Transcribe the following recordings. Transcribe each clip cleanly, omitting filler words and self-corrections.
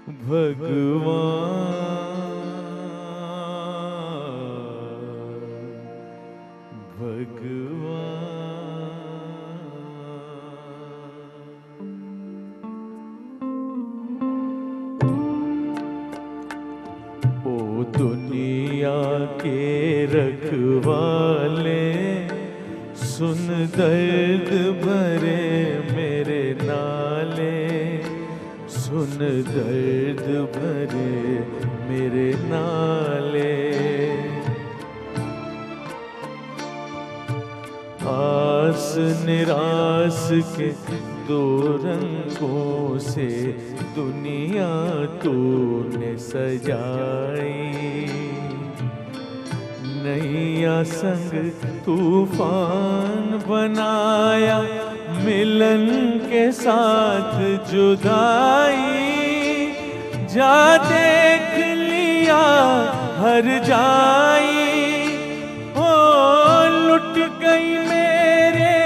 ओ दुनिया के रखवाले, सुन दर्द भरे मेरे नाले, सुन दर्द भरे मेरे नाले। आस निरास के दो रंगों से दुनिया तूने सजाई, नैया संग तूफान बनाया, मिलन के साथ जुदाई। जा देख लिया हर जाई, ओ लुट गई मेरे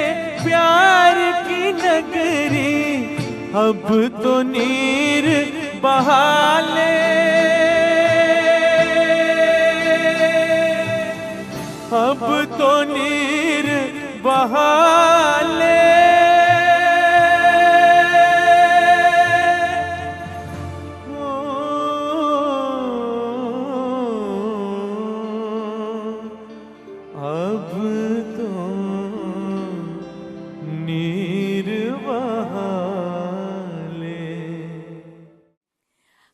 प्यार की नगरी, अब तो नीर बहा ले, अब तो नीर बहा ले। अब तो नीर बहा ले।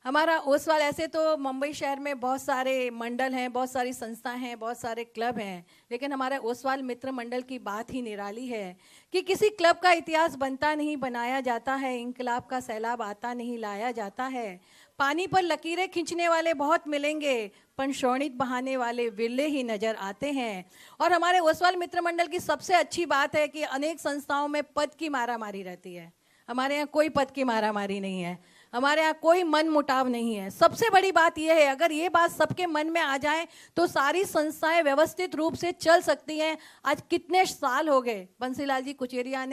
हमारा ओसवाल, ऐसे तो मुंबई शहर में बहुत सारे मंडल हैं, बहुत सारी संस्थाएं हैं, बहुत सारे क्लब हैं, लेकिन हमारे ओसवाल मित्र मंडल की बात ही निराली है कि किसी क्लब का इतिहास बनता नहीं बनाया जाता है, इंकलाब का सैलाब आता नहीं लाया जाता है। पानी पर लकीरें खींचने वाले बहुत मिलेंगे, पर शोणित बहाने वाले विरले ही नजर आते हैं। और हमारे ओसवाल मित्र मंडल की सबसे अच्छी बात है कि अनेक संस्थाओं में पद की मारामारी रहती है, हमारे यहाँ कोई पद की मारामारी नहीं है, हमारे यहाँ कोई मन मुटाव नहीं है। सबसे बड़ी बात यह है, अगर ये बात सबके मन में आ जाए तो सारी संस्थाएं व्यवस्थित रूप से चल सकती हैं। आज कितने साल हो गए बंसीलाल जी कुचेरिया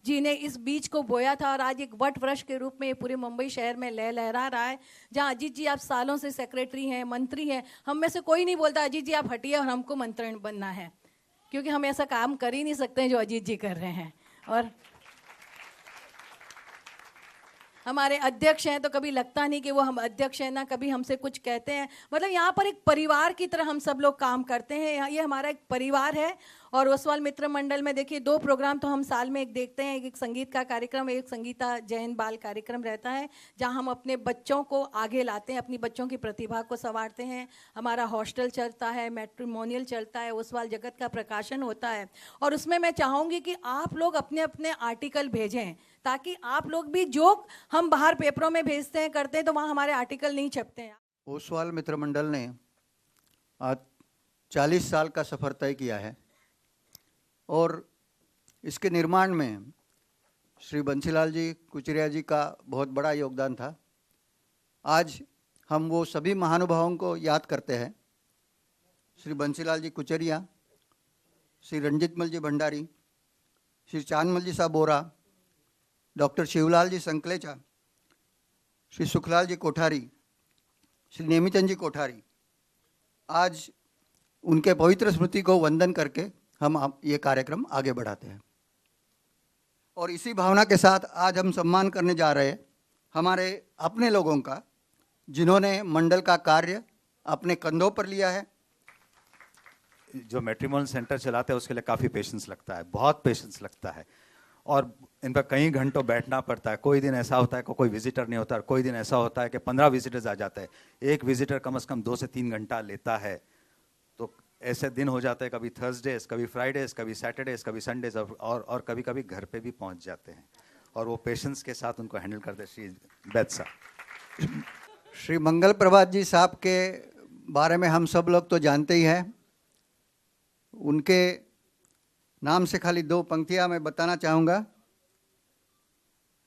जी ने इस बीज को बोया था, और आज एक वट वृक्ष के रूप में ये पूरे मुंबई शहर में लहरा रहा है। जहाँ अजीत जी आप सालों से सेक्रेटरी हैं, मंत्री हैं, हम में से कोई नहीं बोलता अजीत जी आप हटिए और हमको मंत्री बनना है, क्योंकि हम ऐसा काम कर ही नहीं सकते जो अजीत जी कर रहे हैं। और हमारे अध्यक्ष हैं तो कभी लगता नहीं कि वो हम अध्यक्ष हैं, ना कभी हमसे कुछ कहते हैं। मतलब यहाँ पर एक परिवार की तरह हम सब लोग काम करते हैं, ये हमारा एक परिवार है। और ओसवाल मित्र मंडल में देखिए 2 प्रोग्राम तो हम साल में एक देखते हैं, एक संगीत का कार्यक्रम, एक संगीता जैन बाल कार्यक्रम रहता है, जहाँ हम अपने बच्चों को आगे लाते हैं, अपनी बच्चों की प्रतिभा को संवारते हैं। हमारा हॉस्टल चलता है, मैट्रिमोनियल चलता है, ओसवाल जगत का प्रकाशन होता है। और उसमें मैं चाहूँगी कि आप लोग अपने अपने आर्टिकल भेजें, ताकि आप लोग भी जो हम बाहर पेपरों में भेजते हैं करते हैं तो वहाँ हमारे आर्टिकल नहीं छपते हैं। ओसवाल मित्र मंडल ने आज 40 साल का सफ़र तय किया है, और इसके निर्माण में श्री बंसीलाल जी कुचेरिया जी का बहुत बड़ा योगदान था। आज हम वो सभी महानुभावों को याद करते हैं, श्री बंसीलाल जी कुचेरिया, श्री रणजीतमल जी भंडारी, श्री चांदमल जी साहब बोरा, डॉक्टर शिवलाल जी संकलेचा, श्री सुखलाल जी कोठारी, श्री नेमीचंद जी कोठारी। आज उनके पवित्र स्मृति को वंदन करके हम ये कार्यक्रम आगे बढ़ाते हैं। और इसी भावना के साथ आज हम सम्मान करने जा रहे हैं हमारे अपने लोगों का, जिन्होंने मंडल का कार्य अपने कंधों पर लिया है। जो मैट्रिमोनियल सेंटर चलाते हैं उसके लिए काफ़ी पेशेंस लगता है, बहुत पेशेंस लगता है, और इन पर कई घंटों बैठना पड़ता है। कोई दिन ऐसा होता है कि कोई विजिटर नहीं होता, और कोई दिन ऐसा होता है कि 15 विजिटर्स आ जाते हैं। एक विजिटर कम से कम 2 से 3 घंटा लेता है। तो ऐसे दिन हो जाते हैं, कभी थर्सडेज, कभी फ्राइडेज, कभी सैटरडेज, कभी संडेज, और कभी कभी घर पे भी पहुंच जाते हैं, और वो पेशेंस के साथ उनको हैंडल करते हैं। श्री बैद साहब, श्री मंगल प्रभात जी साहब के बारे में हम सब लोग तो जानते ही हैं। उनके नाम से खाली 2 पंक्तियां मैं बताना चाहूँगा।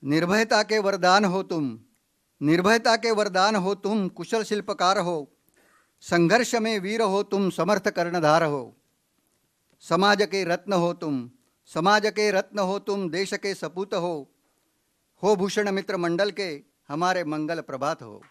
निर्भयता के वरदान हो तुम, निर्भयता के वरदान हो तुम, कुशल शिल्पकार हो, संघर्ष में वीर हो तुम, समर्थ कर्णधार हो, समाज के रत्न हो तुम, समाज के रत्न हो तुम, देश के सपूत हो भूषण मित्र मंडल के हमारे मंगल प्रभात हो।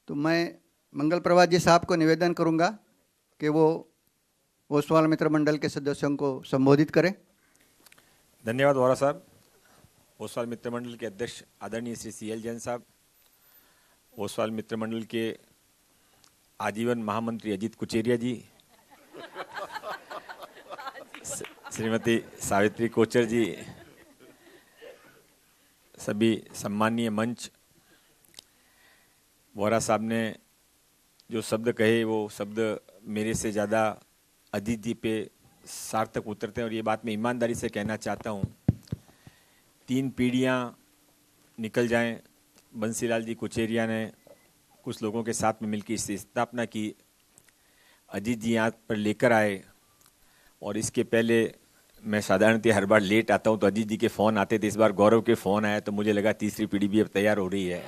तो मैं मंगल प्रभात जी साहब को निवेदन करूंगा कि वो ओसवाल मित्र मंडल के सदस्यों को संबोधित करें। धन्यवाद वोरा साहब। ओसवाल मित्र मंडल के अध्यक्ष आदरणीय श्री CL जैन साहब, ओसवाल मित्र मंडल के आजीवन महामंत्री अजीत कुचेरिया जी, श्रीमती सावित्री कोचर जी, सभी सम्मानीय मंच, वोरा साहब ने जो शब्द कहे वो शब्द मेरे से ज़्यादा अजीत जी पे सार्थक उतरते हैं और ये बात मैं ईमानदारी से कहना चाहता हूँ। 3 पीढ़ियाँ निकल जाएं, बंसीलाल जी कुचेरिया ने कुछ लोगों के साथ में मिलकर इसकी स्थापना की, अजीत जी यहाँ पर लेकर आए और इसके पहले मैं साधारणतः हर बार लेट आता हूँ तो अजीत जी के फ़ोन आते थे। इस बार गौरव के फ़ोन आया तो मुझे लगा तीसरी पीढ़ी भी अब तैयार हो रही है।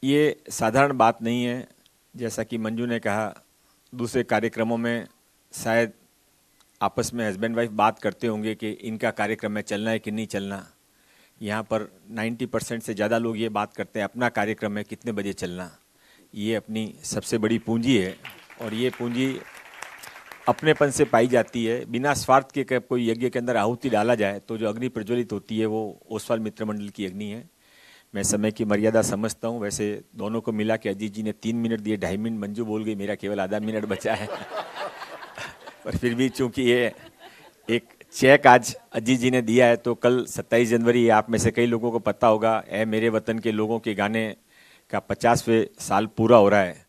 ये साधारण बात नहीं है। जैसा कि मंजू ने कहा, दूसरे कार्यक्रमों में शायद आपस में हस्बैंड वाइफ बात करते होंगे कि इनका कार्यक्रम में चलना है कि नहीं चलना। यहाँ पर 90% से ज़्यादा लोग ये बात करते हैं अपना कार्यक्रम में कितने बजे चलना। ये अपनी सबसे बड़ी पूंजी है और ये पूंजी अपनेपन से पाई जाती है। बिना स्वार्थ के कोई यज्ञ के अंदर आहुति डाला जाए तो जो अग्नि प्रज्वलित होती है वो ओसवाल मित्र मंडल की अग्नि है। मैं समय की मर्यादा समझता हूँ, वैसे दोनों को मिला के अजीत जी ने 3 मिनट दिए, 2.5 मिनट मंजू बोल गई, मेरा केवल आधा मिनट बचा है। पर फिर भी चूंकि ये एक चेक आज अजीत जी ने दिया है तो कल 27 जनवरी आप में से कई लोगों को पता होगा, ए मेरे वतन के लोगों के गाने का 50वें साल पूरा हो रहा है।